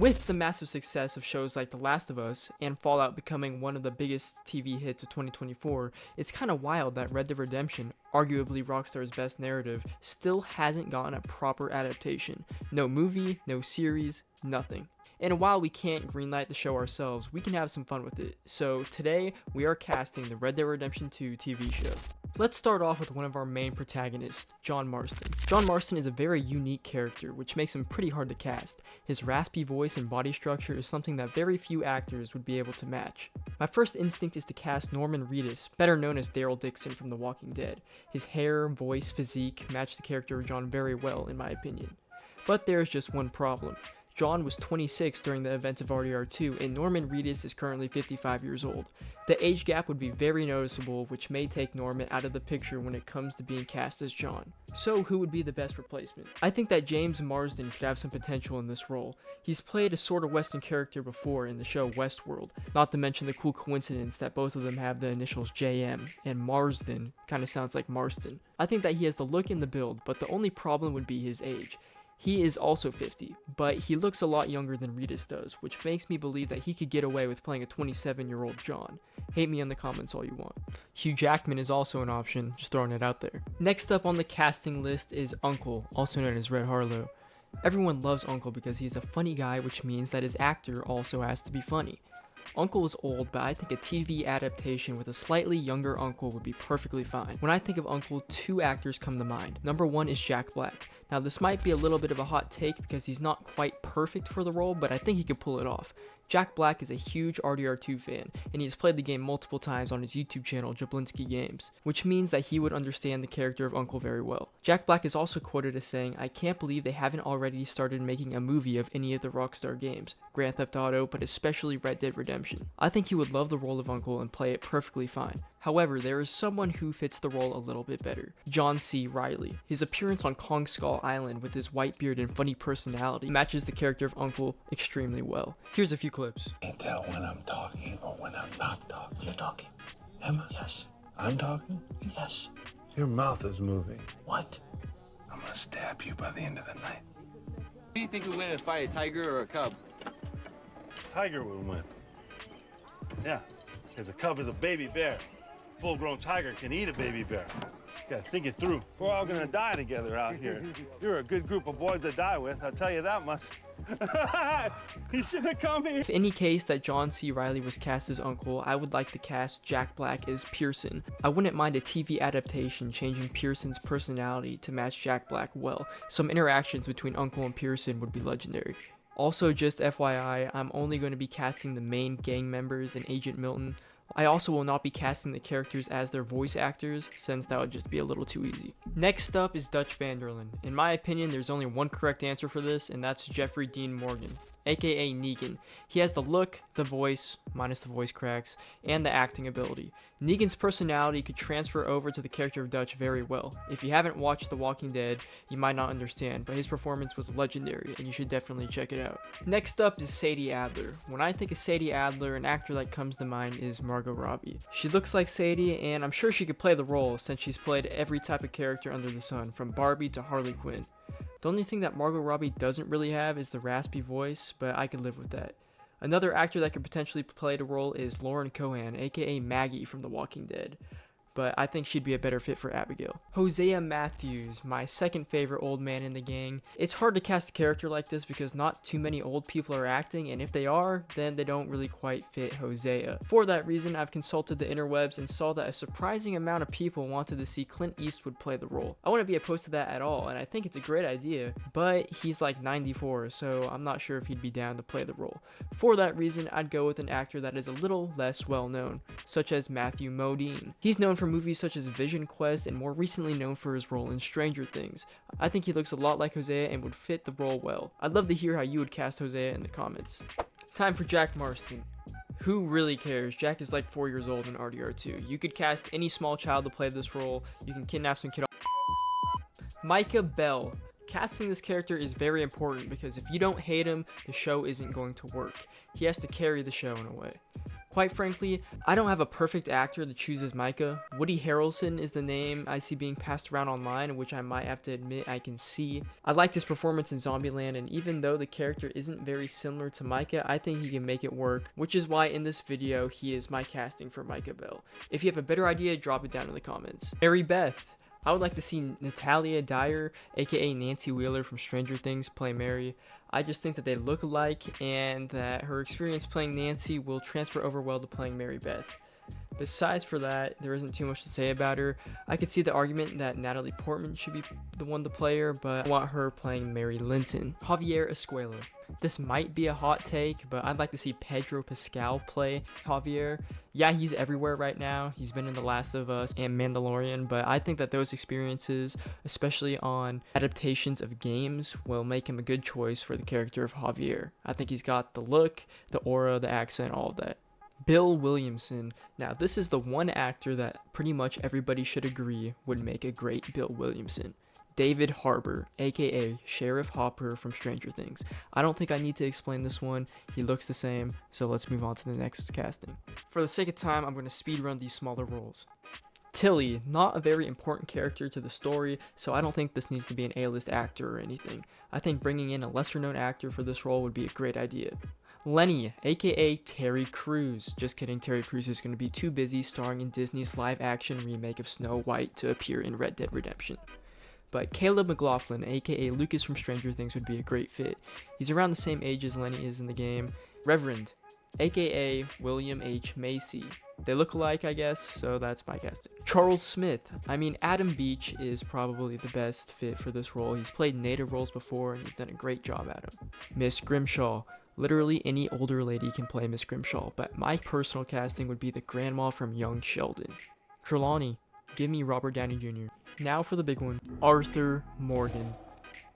With the massive success of shows like The Last of Us and Fallout becoming one of the biggest TV hits of 2024, it's kind of wild that Red Dead Redemption, arguably Rockstar's best narrative, still hasn't gotten a proper adaptation. No movie, no series, nothing. And while we can't greenlight the show ourselves, we can have some fun with it. So today, we are casting the Red Dead Redemption 2 TV show. Let's start off with one of our main protagonists, John Marston. John Marston is a very unique character, which makes him pretty hard to cast. His raspy voice and body structure is something that very few actors would be able to match. My first instinct is to cast Norman Reedus, better known as Daryl Dixon from The Walking Dead. His hair, voice, physique match the character of John very well, in my opinion. But there's just one problem. John was 26 during the events of RDR2, and Norman Reedus is currently 55 years old. The age gap would be very noticeable, which may take Norman out of the picture when it comes to being cast as John. So who would be the best replacement? I think that James Marsden could have some potential in this role. He's played a sort of Western character before in the show Westworld, not to mention the cool coincidence that both of them have the initials JM, and Marsden kind of sounds like Marston. I think that he has the look and the build, but the only problem would be his age. He is also 50, but he looks a lot younger than Reedus does, which makes me believe that he could get away with playing a 27-year-old John. Hate me in the comments all you want. Hugh Jackman is also an option, just throwing it out there. Next up on the casting list is Uncle, also known as Red Harlow. Everyone loves Uncle because he's a funny guy, which means that his actor also has to be funny. Uncle is old, but I think a TV adaptation with a slightly younger Uncle would be perfectly fine. When I think of Uncle, two actors come to mind. Number one is Jacki Black. Now this might be a little bit of a hot take because he's not quite perfect for the role, but I think he could pull it off. Jacki Black is a huge RDR2 fan, and he's played the game multiple times on his YouTube channel, Jablinski Games, which means that he would understand the character of Uncle very well. Jacki Black is also quoted as saying, "I can't believe they haven't already started making a movie of any of the Rockstar games, Grand Theft Auto, but especially Red Dead Redemption." I think he would love the role of Uncle and play it perfectly fine. However, there is someone who fits the role a little bit better, John C. Reilly. His appearance on Kong Skull Island with his white beard and funny personality matches the character of Uncle extremely well. Here's a few clips. Can't tell when I'm talking or when I'm not talking. You're talking. Am I? Yes. I'm talking? Yes. Your mouth is moving. What? I'm gonna stab you by the end of the night. Who do you think would win in a fight, a tiger or a cub? Tiger will win. Yeah, because a cub is a baby bear. Full-grown tiger can eat a baby bear. You gotta think it through. We're all gonna die together out here. You're a good group of boys to die with, I'll tell you that much. You should have come here. If in any case that John C. Reilly was cast as Uncle, I would like to cast Jacki Black as Pearson. I wouldn't mind a TV adaptation changing Pearson's personality to match Jacki Black well. Some interactions between Uncle and Pearson would be legendary. Also, just FYI, I'm only going to be casting the main gang members and Agent Milton. I also will not be casting the characters as their voice actors, since that would just be a little too easy. Next up is Dutch Vanderlyn. In my opinion, there's only one correct answer for this, and that's Jeffrey Dean Morgan, aka Negan. He has the look, the voice, minus the voice cracks, and the acting ability. Negan's personality could transfer over to the character of Dutch very well. If you haven't watched The Walking Dead, you might not understand, but his performance was legendary, and you should definitely check it out. Next up is Sadie Adler. When I think of Sadie Adler, an actor that comes to mind is Margot Robbie. She looks like Sadie, and I'm sure she could play the role since she's played every type of character under the sun, from Barbie to Harley Quinn. The only thing that Margot Robbie doesn't really have is the raspy voice, but I could live with that. Another actor that could potentially play the role is Lauren Cohan, aka Maggie from The Walking Dead, but I think she'd be a better fit for Abigail. Hosea Matthews, my second favorite old man in the gang. It's hard to cast a character like this because not too many old people are acting, and if they are, then they don't really quite fit Hosea. For that reason, I've consulted the interwebs and saw that a surprising amount of people wanted to see Clint Eastwood play the role. I wouldn't be opposed to that at all, and I think it's a great idea, but he's like 94, so I'm not sure if he'd be down to play the role. For that reason, I'd go with an actor that is a little less well known, such as Matthew Modine. He's known for movies such as Vision Quest and more recently known for his role in Stranger Things. I think he looks a lot like Hosea and would fit the role well. I'd love to hear how you would cast Hosea in the comments. Time for Jack Marston. Who really cares? Jack is like 4 years old in RDR2. You could cast any small child to play this role. You can kidnap some kid. Micah Bell. Casting this character is very important because if you don't hate him, the show isn't going to work. He has to carry the show in a way. Quite frankly, I don't have a perfect actor to choose as Micah. Woody Harrelson is the name I see being passed around online, which I might have to admit I can see. I liked his performance in Zombieland, and even though the character isn't very similar to Micah, I think he can make it work, which is why in this video he is my casting for Micah Bell. If you have a better idea, drop it down in the comments. Mary Beth. I would like to see Natalia Dyer, aka Nancy Wheeler from Stranger Things, play Mary. I just think that they look alike and that her experience playing Nancy will transfer over well to playing Mary Beth. Besides for that, there isn't too much to say about her. I could see the argument that Natalie Portman should be the one to play her, but I want her playing Mary Linton. Javier Escuela. This might be a hot take, but I'd like to see Pedro Pascal play Javier. Yeah, he's everywhere right now. He's been in The Last of Us and Mandalorian, but I think that those experiences, especially on adaptations of games, will make him a good choice for the character of Javier. I think he's got the look, the aura, the accent, all of that. Bill Williamson. Now, this is the one actor that pretty much everybody should agree would make a great Bill Williamson. David Harbour, aka Sheriff Hopper from Stranger Things. I don't think I need to explain this one. He looks the same, so let's move on to the next casting. For the sake of time, I'm going to speedrun these smaller roles. Tilly, not a very important character to the story, so I don't think this needs to be an A-list actor or anything. I think bringing in a lesser-known actor for this role would be a great idea. Lenny, aka Terry Crews. Just kidding, Terry Crews is going to be too busy starring in Disney's live-action remake of Snow White to appear in Red Dead Redemption. But Caleb McLaughlin, aka Lucas from Stranger Things, would be a great fit. He's around the same age as Lenny is in the game. Reverend, aka William H. Macy. They look alike, I guess, so that's my casting. Charles Smith. I mean, Adam Beach is probably the best fit for this role. He's played native roles before, and he's done a great job at them. Miss Grimshaw. Literally any older lady can play Miss Grimshaw, but my personal casting would be the grandma from Young Sheldon. Trelawney. Give me Robert Downey Jr. Now for the big one. Arthur Morgan.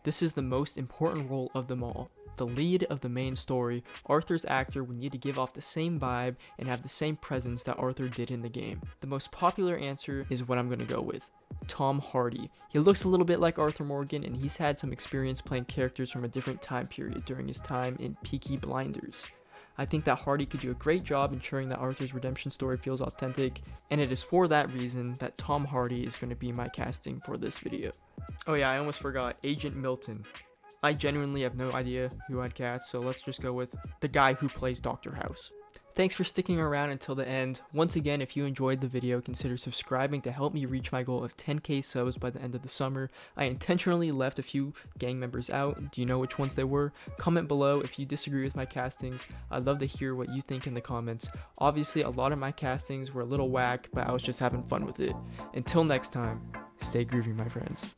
This is the most important role of them all. The lead of the main story, Arthur's actor would need to give off the same vibe and have the same presence that Arthur did in the game. The most popular answer is what I'm going to go with. Tom Hardy. He looks a little bit like Arthur Morgan, and he's had some experience playing characters from a different time period during his time in Peaky Blinders. I think that Hardy could do a great job ensuring that Arthur's redemption story feels authentic, and it is for that reason that Tom Hardy is going to be my casting for this video. Oh yeah, I almost forgot, Agent Milton. I genuinely have no idea who I'd cast, so let's just go with the guy who plays Dr. House. Thanks for sticking around until the end. Once again, if you enjoyed the video, consider subscribing to help me reach my goal of 10k subs by the end of the summer. I intentionally left a few gang members out. Do you know which ones they were? Comment below if you disagree with my castings. I'd love to hear what you think in the comments. Obviously, a lot of my castings were a little whack, but I was just having fun with it. Until next time, stay groovy, my friends.